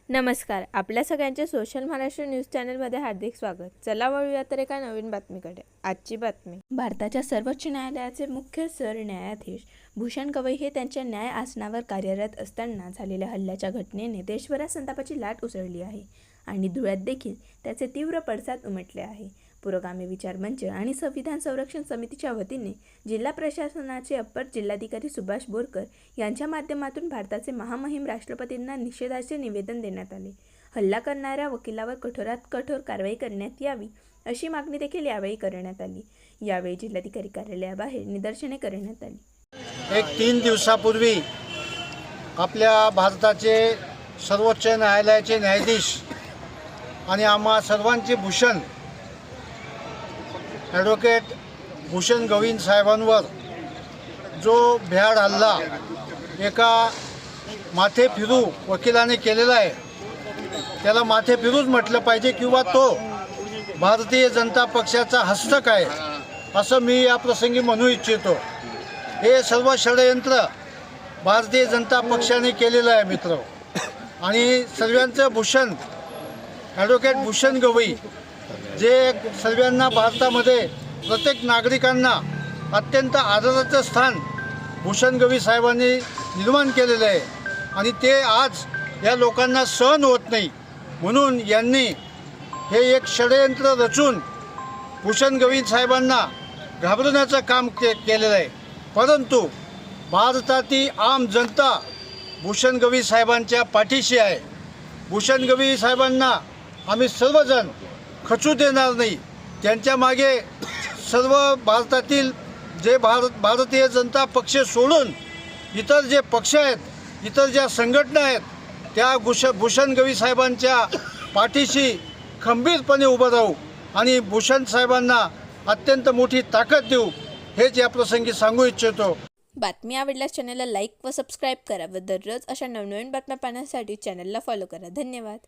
नमस्कार. आपल्या सगळ्यांचे सोशल महाराष्ट्र न्यूज चॅनलमध्ये हार्दिक स्वागत. चला वळूया तर एका नवीन बातमीकडे. आजची बातमी. भारताच्या सर्वोच्च न्यायालयाचे मुख्य सरन्यायाधीश भूषण गवई हे त्यांच्या न्याय आसनावर कार्यरत असताना झालेल्या हल्ल्याच्या घटनेने देशभरात संतापाची लाट उसळली आहे आणि धुळ्यात देखील त्याचे तीव्र पडसाद उमटले आहे. पुरोगामी विचार मंच आणि संविधान संरक्षण समितीच्या वतीने जिल्हा प्रशासनाचे अप्पर जिल्हाधिकारी सुभाष बोरकर यांच्या माध्यमातून भारताचे महामहिम राष्ट्रपतींना निषेधाचे निवेदन देण्यात आले. हल्ला करणाऱ्या वकिलावर कठोरात कठोर कारवाई करण्यात यावी अशी मागणी देखील यावेळी करण्यात आली. यावेळी जिल्हाधिकारी कार्यालयाबाहेर निदर्शने करण्यात आली. 3 दिवसापूर्वी आपल्या भारताचे सर्वोच्च न्यायालयाचे न्यायाधीश आणि आम्हा सर्वांचे भूषण ॲडव्होकेट भूषण गवई साहेबांवर जो भ्याड हल्ला एका माथे फिरू वकिलाने केलेला आहे त्याला माथे फिरूच म्हटलं पाहिजे किंवा तो भारतीय जनता पक्षाचा हस्तक आहे असं मी या प्रसंगी म्हणू इच्छितो. हे सर्व षडयंत्र भारतीय जनता पक्षाने केलेलं आहे मित्र. आणि सर्वांचं भूषण ॲडव्होकेट भूषण गवई जे सर्वांना भारतामध्ये प्रत्येक नागरिकांना अत्यंत आदराचं स्थान भूषण गवई साहेबांनी निर्माण केलेलं आहे आणि ते आज या लोकांना सहन होत नाही म्हणून यांनी हे एक षडयंत्र रचून भूषण गवई साहेबांना घाबरवण्याचं काम केलेलं आहे. परंतु भारतातील आम जनता भूषण गवई साहेबांच्या पाठीशी आहे. भूषण गवई साहेबांना आम्ही सर्वजण खचू देणार नाही. त्यांच्या मागे सर्व भारतातील जे भारतीय जनता पक्ष सोडून इतर जे पक्ष आहेत, इतर ज्या संघटना आहेत त्या भूषण गवई साहेबांच्या पाठीशी खंबीरपणे उभं राहू आणि भूषण साहेबांना अत्यंत मोठी ताकद देऊ हेच या प्रसंगी सांगू इच्छितो. बातमी आवडल्यास चॅनलला लाईक व सबस्क्राईब करा व दररोज अशा नवनवीन बातम्या पाहण्यासाठी चॅनलला फॉलो करा. धन्यवाद.